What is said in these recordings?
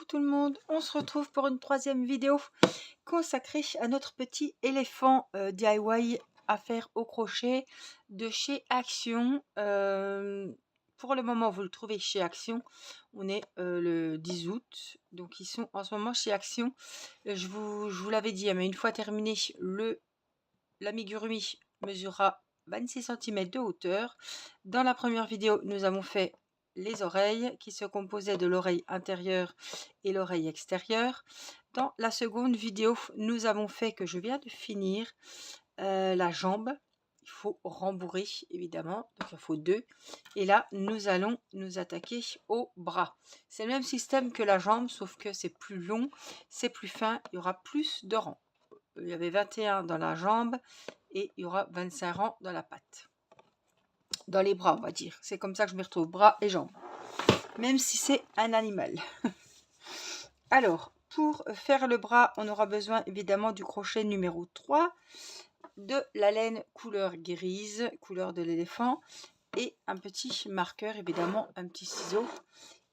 Coucou tout le monde, on se retrouve pour une troisième vidéo consacrée à notre petit éléphant DIY à faire au crochet de chez Action. Pour le moment vous le trouvez chez Action, on est le 10 août, donc ils sont en ce moment chez Action. Je vous l'avais dit, mais une fois terminé, l'amigurumi mesurera 26 cm de hauteur. Dans la première vidéo, nous avons fait les oreilles qui se composaient de l'oreille intérieure et l'oreille extérieure. Dans la seconde vidéo, nous avons fait, que je viens de finir, la jambe. Il faut rembourrer évidemment, donc il faut deux. Et là, nous allons nous attaquer au bras. C'est le même système que la jambe, sauf que c'est plus long, c'est plus fin, il y aura plus de rangs. Il y avait 21 dans la jambe et il y aura 25 rangs dans la patte. Dans les bras, on va dire. C'est comme ça que je me retrouve, bras et jambes. Même si c'est un animal. Alors, pour faire le bras, on aura besoin évidemment du crochet numéro 3, de la laine couleur grise, couleur de l'éléphant, et un petit marqueur, évidemment, un petit ciseau.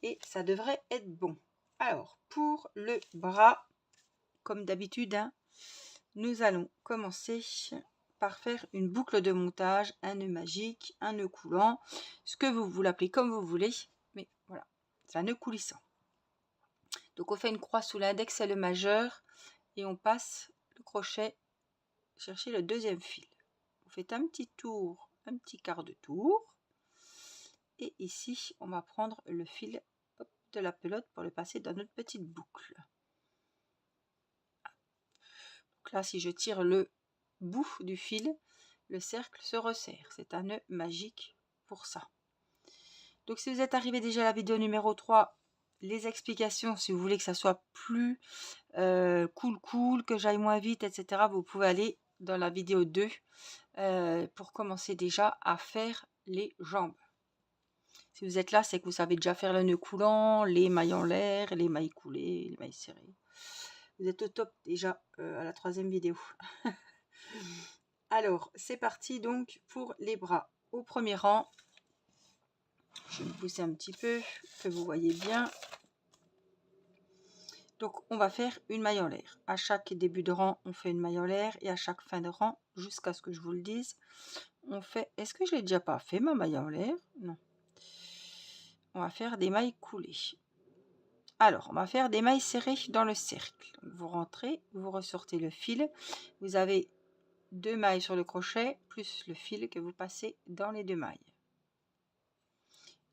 Et ça devrait être bon. Alors, pour le bras, comme d'habitude, hein, nous allons commencer par faire une boucle de montage, un nœud magique, un nœud coulant, ce que vous l'appelez comme vous voulez, mais voilà, c'est un nœud coulissant. Donc on fait une croix sous l'index et le majeur et on passe le crochet, chercher le deuxième fil. Vous faites un petit tour, un petit quart de tour, et ici on va prendre le fil de la pelote pour le passer dans notre petite boucle. Donc là, si je tire le bout du fil, le cercle se resserre. C'est un nœud magique pour ça. Donc si vous êtes arrivé déjà à la vidéo numéro 3, les explications, si vous voulez que ça soit plus cool, que j'aille moins vite, etc., vous pouvez aller dans la vidéo 2 pour commencer déjà à faire les jambes. Si vous êtes là, c'est que vous savez déjà faire le nœud coulant, les mailles en l'air, les mailles coulées, les mailles serrées. Vous êtes au top déjà à la troisième vidéo. Alors, c'est parti donc pour les bras. Au premier rang, je vais me pousser un petit peu, que vous voyez bien. Donc, on va faire une maille en l'air. À chaque début de rang, on fait une maille en l'air. Et à chaque fin de rang, jusqu'à ce que je vous le dise, on fait... Est-ce que je l'ai déjà pas fait, ma maille en l'air? Non. On va faire des mailles coulées. Alors, on va faire des mailles serrées dans le cercle. Donc, vous rentrez, vous ressortez le fil. Vous avez 2 mailles sur le crochet, plus le fil que vous passez dans les 2 mailles.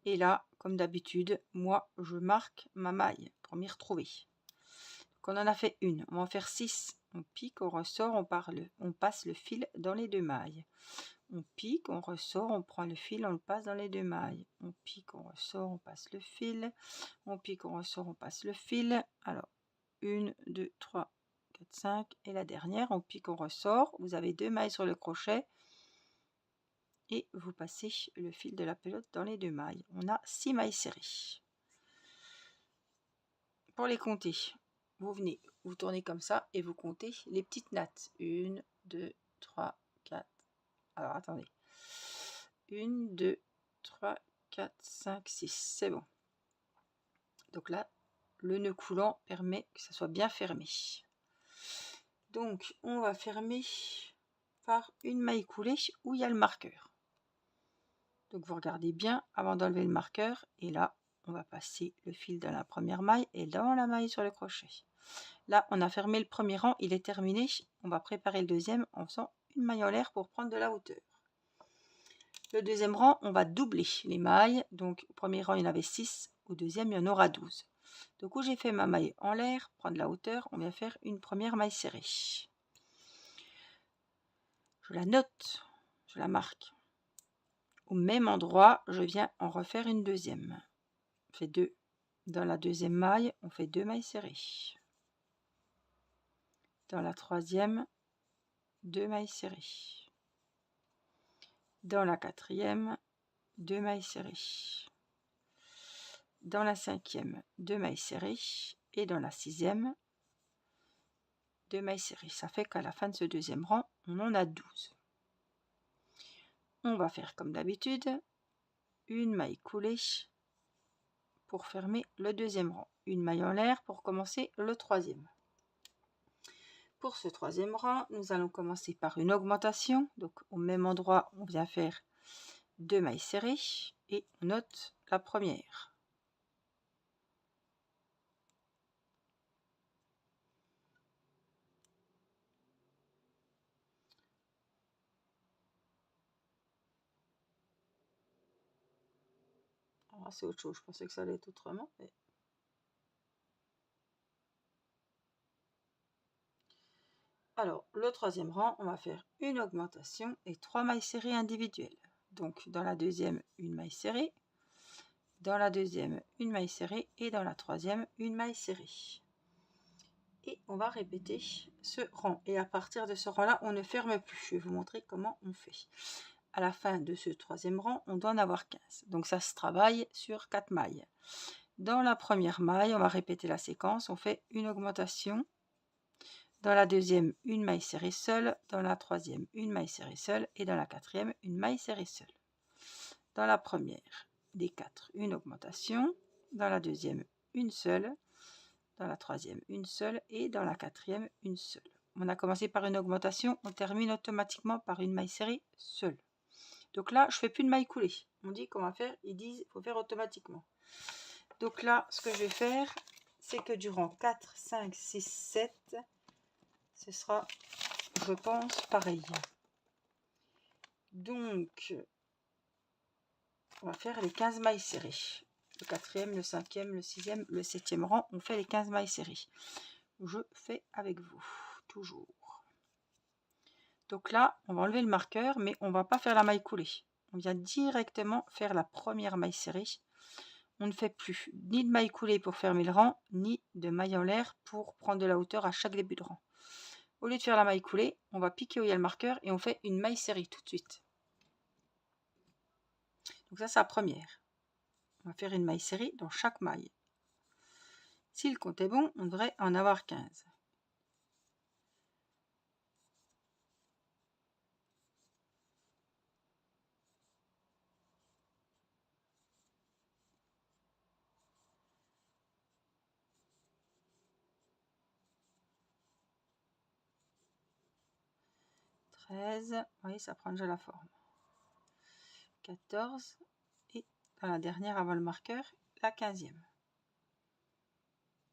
Et là, comme d'habitude, moi, je marque ma maille pour m'y retrouver. Donc, on en a fait une, on va en faire 6. On pique, on ressort, on passe le fil dans les 2 mailles. On pique, on ressort, on prend le fil, on le passe dans les 2 mailles. On pique, on ressort, on passe le fil. On pique, on ressort, on passe le fil. Alors, 1, 2, 3, 4, 5. Et la dernière, on pique, on ressort. Vous avez 2 mailles sur le crochet. Et vous passez le fil de la pelote dans les 2 mailles. On a 6 mailles serrées. Pour les compter, vous venez, vous tournez comme ça et vous comptez les petites nattes. 1, 2, 3, 4. Alors attendez. 1, 2, 3, 4, 5, 6. C'est bon. Donc là, le nœud coulant permet que ça soit bien fermé. Donc, on va fermer par une maille coulée où il y a le marqueur. Donc, vous regardez bien avant d'enlever le marqueur. Et là, on va passer le fil dans la première maille et dans la maille sur le crochet. Là, on a fermé le premier rang, il est terminé. On va préparer le deuxième en faisant une maille en l'air pour prendre de la hauteur. Le deuxième rang, on va doubler les mailles. Donc, au premier rang, il y en avait 6. Au deuxième, il y en aura 12. Donc, où j'ai fait ma maille en l'air, prendre la hauteur, on vient faire une première maille serrée. Je la note, je la marque. Au même endroit, je viens en refaire une deuxième. On fait 2. Dans la deuxième maille, on fait 2 mailles serrées. Dans la troisième, 2 mailles serrées. Dans la quatrième, 2 mailles serrées. Dans la cinquième, 2 mailles serrées. Et dans la sixième, 2 mailles serrées. Ça fait qu'à la fin de ce deuxième rang, on en a 12. On va faire comme d'habitude, une maille coulée pour fermer le deuxième rang. Une maille en l'air pour commencer le troisième. Pour ce troisième rang, nous allons commencer par une augmentation. Donc au même endroit, on vient faire 2 mailles serrées et on note la première. Alors c'est autre chose, je pensais que ça allait être autrement. Mais... Alors le troisième rang, on va faire une augmentation et 3 mailles serrées individuelles. Donc dans la deuxième, une maille serrée, dans la deuxième, une maille serrée et dans la troisième, une maille serrée. Et on va répéter ce rang. Et à partir de ce rang-là, on ne ferme plus. Je vais vous montrer comment on fait. À la fin de ce troisième rang, on doit en avoir 15. Donc ça se travaille sur 4 mailles. Dans la première maille, on va répéter la séquence. On fait une augmentation. Dans la deuxième, une maille serrée seule. Dans la troisième, une maille serrée seule. Et dans la quatrième, une maille serrée seule. Dans la première des 4, une augmentation. Dans la deuxième, une seule. Dans la troisième, une seule. Et dans la quatrième, une seule. On a commencé par une augmentation. On termine automatiquement par une maille serrée seule. Donc là, je ne fais plus de maille coulée. On dit qu'on va faire, ils disent qu'il faut faire automatiquement. Donc là, ce que je vais faire, c'est que durant 4, 5, 6, 7, ce sera, je pense, pareil. Donc, on va faire les 15 mailles serrées. Le quatrième, le cinquième, le sixième, le septième rang, on fait les 15 mailles serrées. Je fais avec vous, toujours. Donc là, on va enlever le marqueur, mais on ne va pas faire la maille coulée. On vient directement faire la première maille serrée. On ne fait plus ni de maille coulée pour fermer le rang, ni de maille en l'air pour prendre de la hauteur à chaque début de rang. Au lieu de faire la maille coulée, on va piquer où il y a le marqueur et on fait une maille serrée tout de suite. Donc ça, c'est la première. On va faire une maille serrée dans chaque maille. Si le compte est bon, on devrait en avoir 15. Oui, ça prend déjà la forme. 14 et dans la dernière avant le marqueur, la 15e.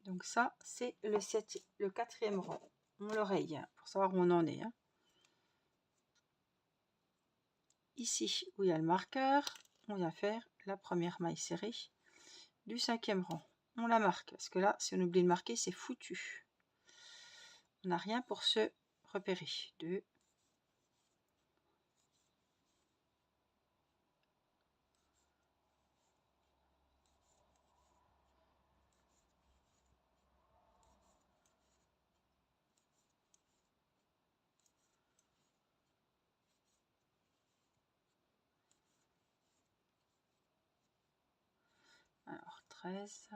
Donc ça, c'est le quatrième rang. On l'oreille pour savoir où on en est. Ici où il y a le marqueur, on vient faire la première maille serrée du cinquième rang. On la marque parce que là, si on oublie de marquer, c'est foutu. On n'a rien pour se repérer. 2. Alors 13,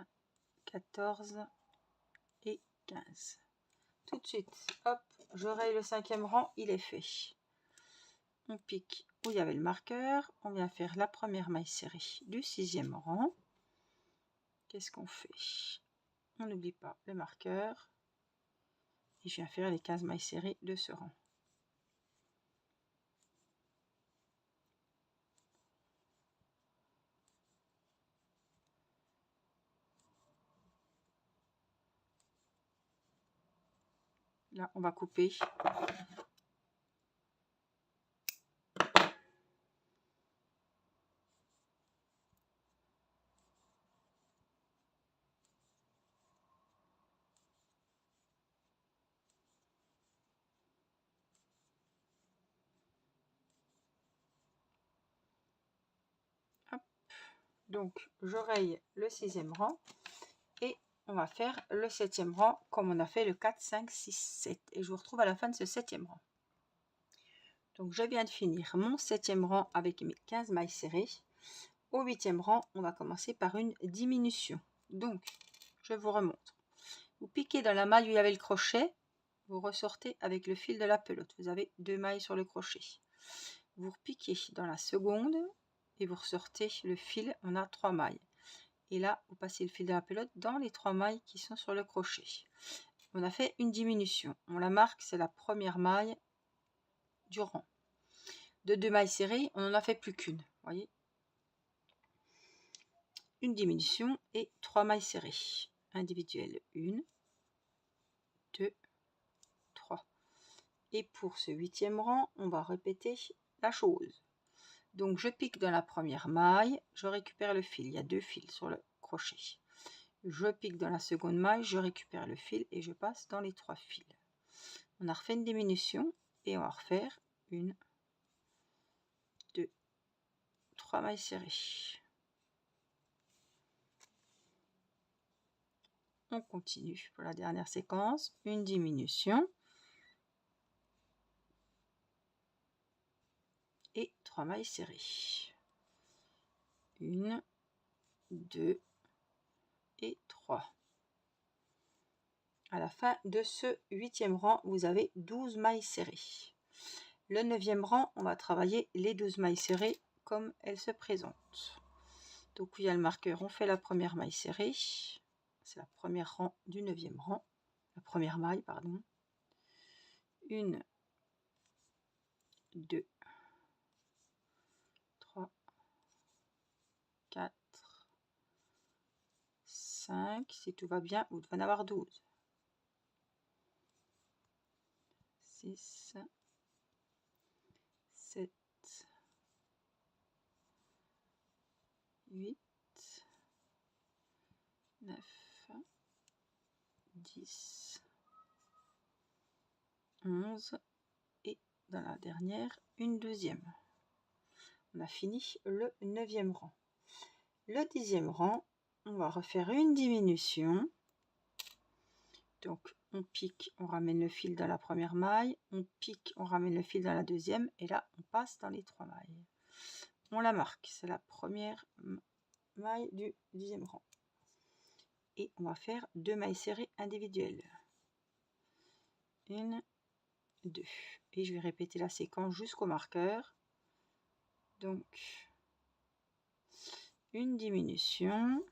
14 et 15. Tout de suite, hop, je raye le cinquième rang, il est fait. On pique où il y avait le marqueur, on vient faire la première maille serrée du sixième rang. Qu'est-ce qu'on fait? On n'oublie pas le marqueur et je viens faire les 15 mailles serrées de ce rang. Là, on va couper. Hop. Donc, je raye le sixième rang et on va faire le septième rang comme on a fait le 4, 5, 6, 7. Et je vous retrouve à la fin de ce septième rang. Donc, je viens de finir mon septième rang avec mes 15 mailles serrées. Au huitième rang, on va commencer par une diminution. Donc, je vous remontre. Vous piquez dans la maille où il y avait le crochet. Vous ressortez avec le fil de la pelote. Vous avez 2 mailles sur le crochet. Vous repiquez dans la seconde et vous ressortez le fil. On a 3 mailles. Et là, vous passez le fil de la pelote dans les 3 mailles qui sont sur le crochet. On a fait une diminution. On la marque, c'est la première maille du rang. De 2 mailles serrées, on n'en a fait plus qu'une. Voyez, une diminution et 3 mailles serrées individuelles. 1, 2, 3. Et pour ce 8e rang, on va répéter la chose. Donc je pique dans la première maille, je récupère le fil. Il y a 2 fils sur le crochet. Je pique dans la seconde maille, je récupère le fil et je passe dans les 3 fils. On a refait une diminution et on va refaire 1, 2, 3 mailles serrées. On continue pour la dernière séquence, une diminution et 3 mailles serrées. 1, 2 et 3. À la fin de ce 8e rang, vous avez 12 mailles serrées. Le 9e rang, on va travailler les 12 mailles serrées comme elles se présentent. Donc il y a le marqueur, on fait la première maille serrée. C'est la première rang du 9e rang. La première maille, pardon. 1, 2, 3, 4, 5. Si tout va bien, vous devez en avoir 12. 6, 7, 8, 9, 10, 11 et dans la dernière, une 12e. On a fini le 9e rang. Le 10e rang, on va refaire une diminution. Donc on pique, on ramène le fil dans la première maille, on pique, on ramène le fil dans la deuxième et là on passe dans les 3 mailles. On la marque, c'est la première maille du 10e rang. Et on va faire 2 mailles serrées individuelles. 1, 2. Et je vais répéter la séquence jusqu'au marqueur. Donc une diminution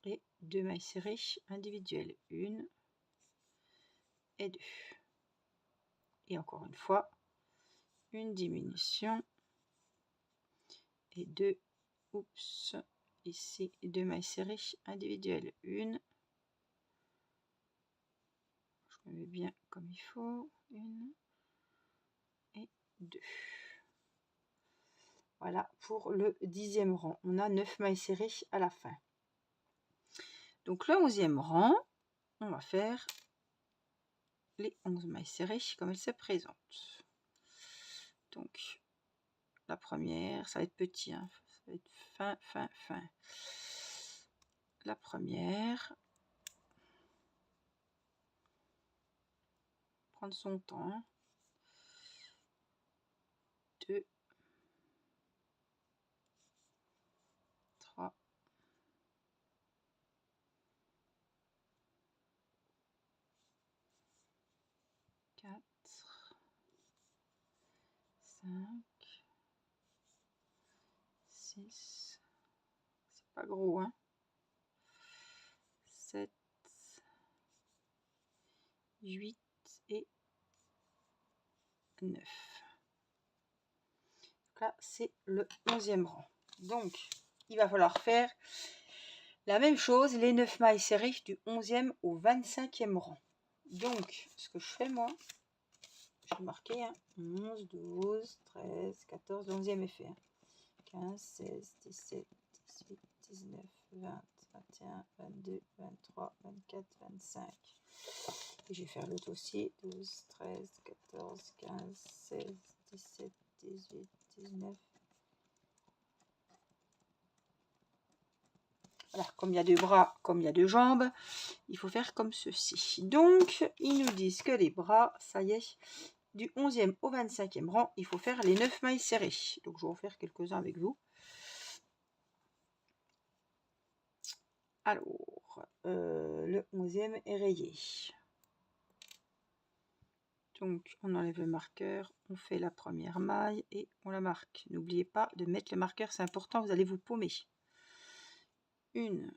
et 2 mailles serrées individuelles. 1 et 2. Et encore une fois, une diminution et 2, oups, ici 2 mailles serrées individuelles. 1, je me mets bien comme il faut, 1 et 2. Voilà pour le 10e rang. On a 9 mailles serrées à la fin. Donc le 11e rang, on va faire les 11 mailles serrées comme elles se présentent. Donc la première, ça va être petit, hein, ça va être fin, fin, fin. La première, prendre son temps. 2, 3, 4, 5, 6, c'est pas gros, hein, 7, 8 et 9. Là, c'est le 11e rang. Donc, il va falloir faire la même chose, les 9 mailles serrées du 11e au 25e rang. Donc, ce que je fais, moi, je vais marquer, hein, 11, 12, 13, 14, le 11e est fait. Hein. 15, 16, 17, 18, 19, 20, 21, 22, 23, 24, 25. Et je vais faire l'autre aussi. 12, 13, 14, 15, 16, 17, 18, 19. Voilà, comme il y a 2 bras, comme il y a 2 jambes, il faut faire comme ceci. Donc, ils nous disent que les bras, ça y est, du 11e au 25e rang, il faut faire les 9 mailles serrées. Donc, je vais en faire quelques-uns avec vous. Alors, le 11e est rayé. Donc on enlève le marqueur, on fait la première maille et on la marque. N'oubliez pas de mettre le marqueur, c'est important, vous allez vous paumer. Une,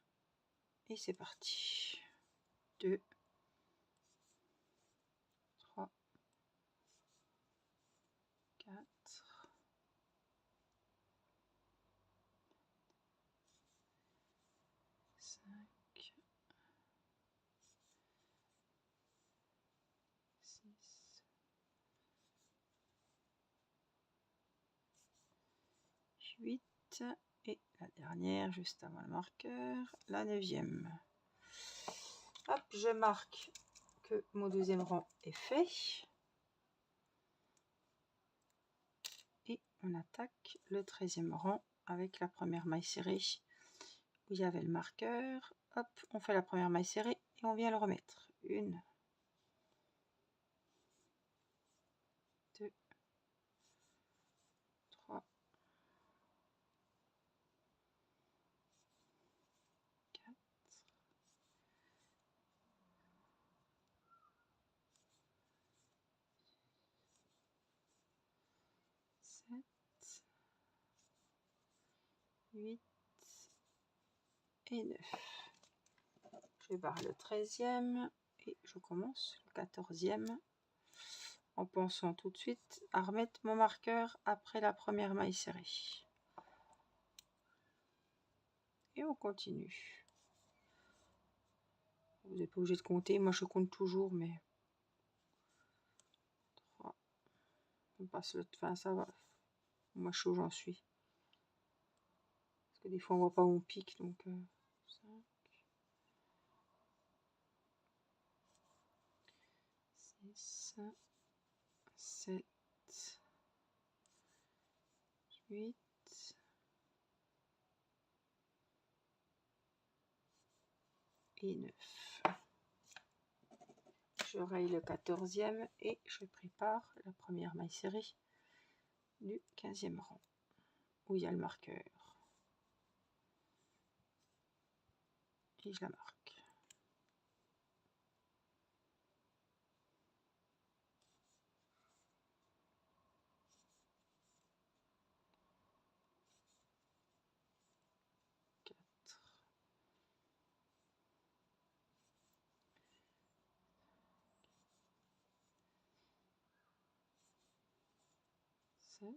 et c'est parti. 2, 3, 4, 5, 6, 8 et la dernière juste avant le marqueur, la 9e. Hop, je marque que mon deuxième rang est fait. Et on attaque le 13e rang avec la première maille serrée où il y avait le marqueur. Hop, on fait la première maille serrée et on vient le remettre. 1, 2, 3, 4, 7, 8 et 9. Je barre le 13e et je commence le 14e en pensant tout de suite à remettre mon marqueur après la première maille serrée. Et on continue. Vous n'êtes pas obligé de compter, moi je compte toujours, mais 3. On passe le fin, ça va. Moi je sais où j'en suis. Parce que des fois on voit pas où on pique, donc 5, 6, 7, 8 et 9. Je raye le 14e et je prépare la première maille serrée du 15e rang où il y a le marqueur. Et je la marque. Quatre, 7,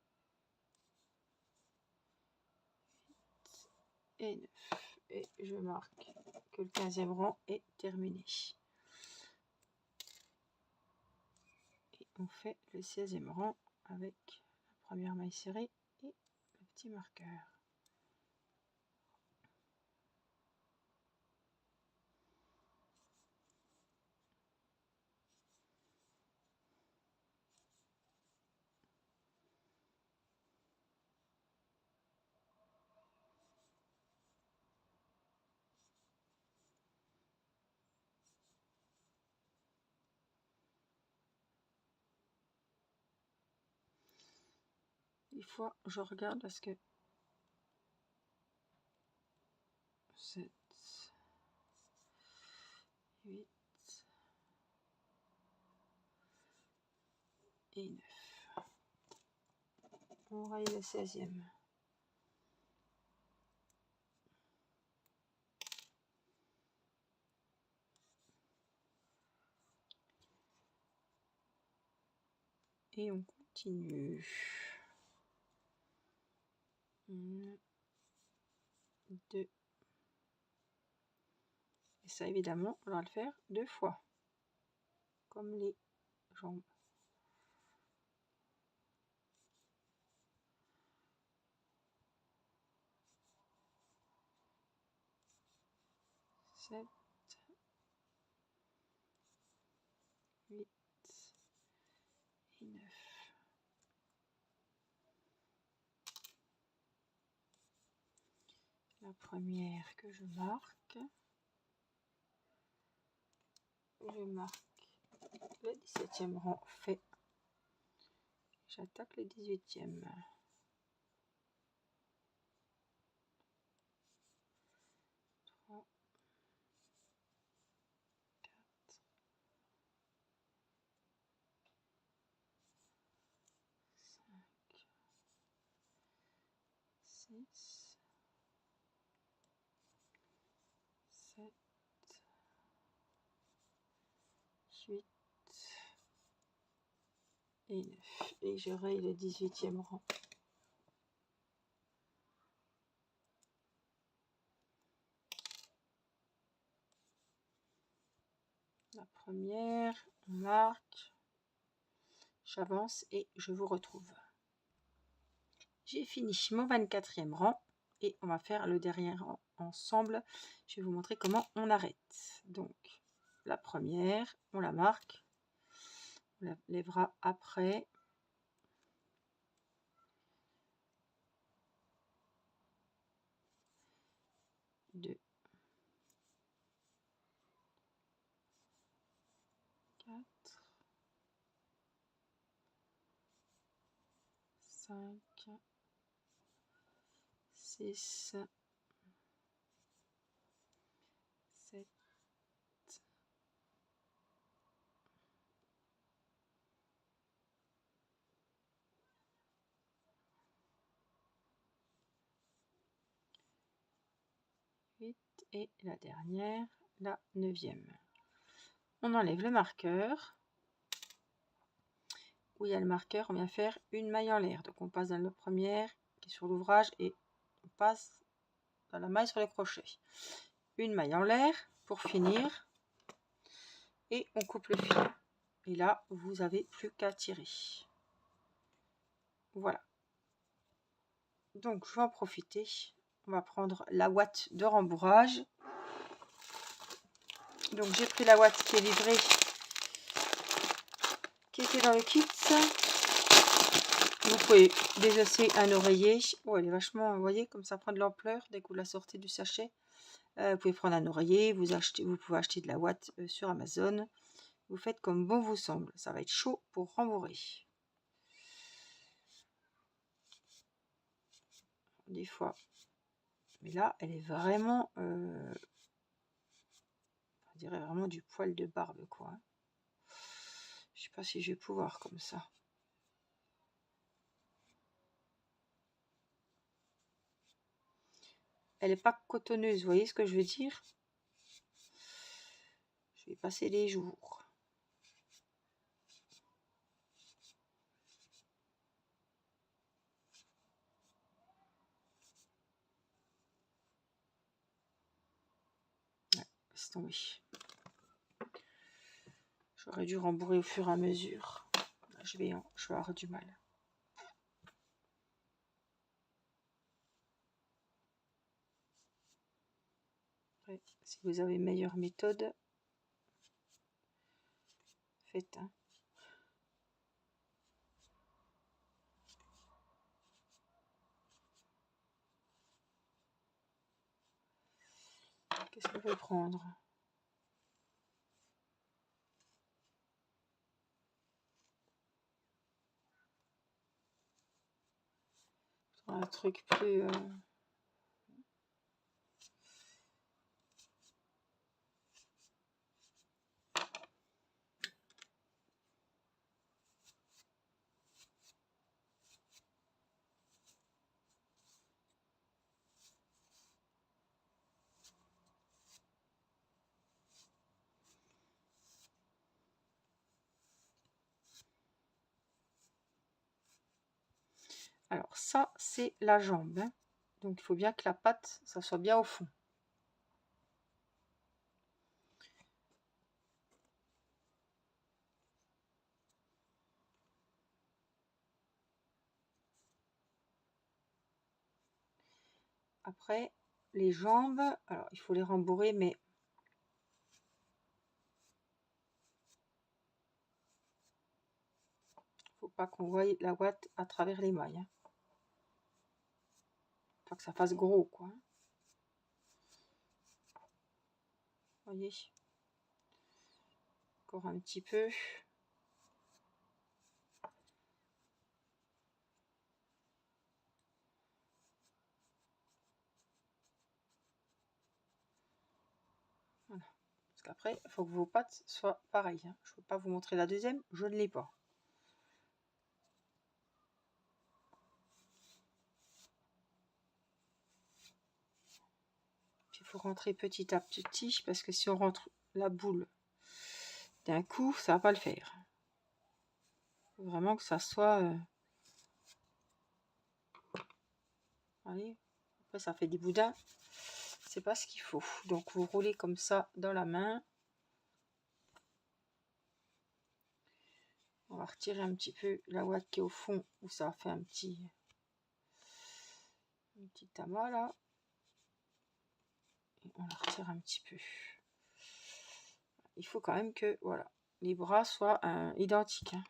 8 et 9. Et je marque que le 15e rang est terminé. Et on fait le 16e rang avec la première maille serrée et le petit marqueur. Des fois, je regarde parce que 7, 8 et 9. On raye le 16e. Et on continue. 1, 2. Et ça, évidemment, on va le faire 2 fois. Comme les jambes. 7, 8 et 9. La première que je marque le 17e rang fait. J'attaque le 18e. 3, 4, 6, 7, 8 et 9. Et je raye le 18e rang. La première, on marque, j'avance et je vous retrouve. J'ai fini mon 24e rang et on va faire le dernier rang ensemble. Je vais vous montrer comment on arrête. Donc, la première, on la marque, on la lèvera après. 2, 4, 5, 6, 7, 8 et la dernière, la 9e. On enlève le marqueur. Où il y a le marqueur, on vient faire une maille en l'air. Donc on passe dans la première qui est sur l'ouvrage et on passe dans la maille sur le crochet. Une maille en l'air pour finir et on coupe le fil. Et là, vous avez plus qu'à tirer. Voilà. Donc je vais en profiter. On va prendre la ouate de rembourrage. Donc j'ai pris la ouate qui est livrée, qui était dans le kit. Vous pouvez désosser un oreiller. Oh, elle est vachement, vous voyez, comme ça prend de l'ampleur dès que vous la sortez du sachet. Vous pouvez prendre un oreiller, vous pouvez acheter de la ouate sur Amazon. Vous faites comme bon vous semble. Ça va être chaud pour rembourrer. Des fois. Mais là, elle est vraiment, on dirait vraiment du poil de barbe, quoi. Je sais pas si je vais pouvoir comme ça. Elle n'est pas cotonneuse, vous voyez ce que je veux dire? Je vais passer les jours. Ouais, laisse tomber. J'aurais dû rembourrer au fur et à mesure. Je vais avoir du mal. Après, si vous avez une meilleure méthode, faites. Hein. Qu'est-ce qu'on peut prendre? Un truc plus... Alors ça, c'est la jambe. Hein. Donc il faut bien que la patte, ça soit bien au fond. Après, les jambes, alors il faut les rembourrer, mais faut pas qu'on voie la ouate à travers les mailles. Hein. Faut que ça fasse gros, quoi. Voyez, encore un petit peu. Voilà. Parce qu'après, il faut que vos pattes soient pareilles. Hein. Je ne peux pas vous montrer la deuxième, je ne l'ai pas. faut rentrer petit à petit, parce que si on rentre la boule d'un coup, ça va pas le faire. Faut vraiment que ça soit... Allez, après ça fait des boudins. C'est pas ce qu'il faut. Donc vous roulez comme ça dans la main. On va retirer un petit peu la ouate qui est au fond, où ça a fait un petit amas là. Et on la retire un petit peu. Il faut quand même que voilà, les bras soient identiques. Hein.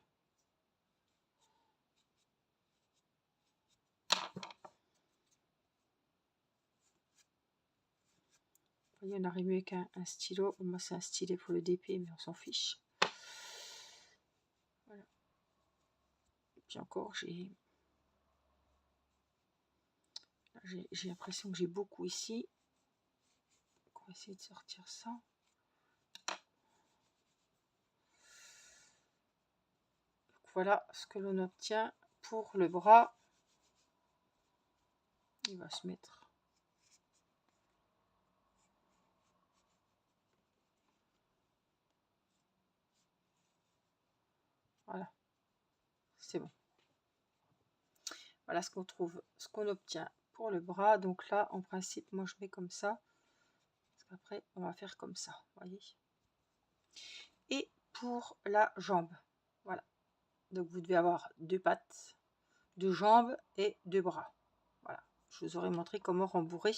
Vous voyez, on arrive mieux qu'un stylo. Moi, c'est un stylet pour le DP, mais on s'en fiche. Voilà. Et puis encore, j'ai l'impression que j'ai beaucoup ici. Donc on va essayer de sortir ça. Donc voilà ce que l'on obtient pour le bras. Il va se mettre. Voilà, c'est bon. Voilà ce qu'on trouve, ce qu'on obtient pour le bras. Donc là, en principe, moi je mets comme ça. Parce qu'après, on va faire comme ça, voyez. Et pour la jambe, voilà. Donc vous devez avoir 2 pattes, 2 jambes et 2 bras. Voilà, je vous aurais montré comment rembourrer.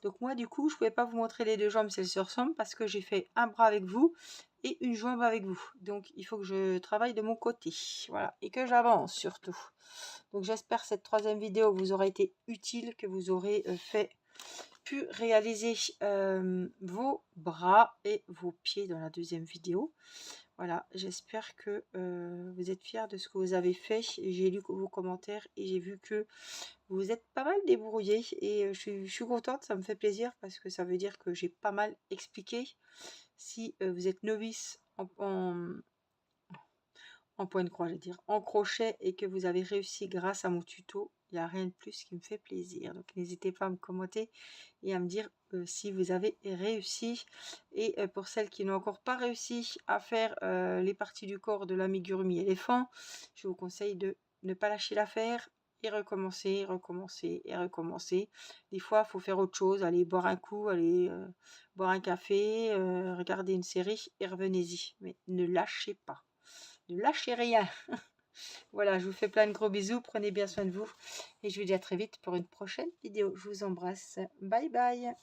Donc moi du coup je ne pouvais pas vous montrer les 2 jambes si elles se ressemblent, parce que j'ai fait un bras avec vous et une jambe avec vous. Donc il faut que je travaille de mon côté, voilà, et que j'avance surtout. Donc j'espère que cette 3e vidéo vous aura été utile, que vous aurez pu réaliser vos bras et vos pieds dans la 2e vidéo. Voilà, j'espère que vous êtes fiers de ce que vous avez fait. J'ai lu vos commentaires et j'ai vu que vous êtes pas mal débrouillés. Et je suis contente, ça me fait plaisir parce que ça veut dire que j'ai pas mal expliqué. Si vous êtes novice en point de croix, je veux dire, en crochet, et que vous avez réussi grâce à mon tuto, il n'y a rien de plus qui me fait plaisir. Donc n'hésitez pas à me commenter et à me dire si vous avez réussi. Et pour celles qui n'ont encore pas réussi à faire les parties du corps de l'amigurumi éléphant, je vous conseille de ne pas lâcher l'affaire et recommencer, recommencer et recommencer. Des fois, il faut faire autre chose, aller boire un coup, aller boire un café, regarder une série et revenez-y. Mais ne lâchez pas. Ne lâchez rien. Voilà, je vous fais plein de gros bisous. Prenez bien soin de vous. Et je vous dis à très vite pour une prochaine vidéo. Je vous embrasse. Bye bye.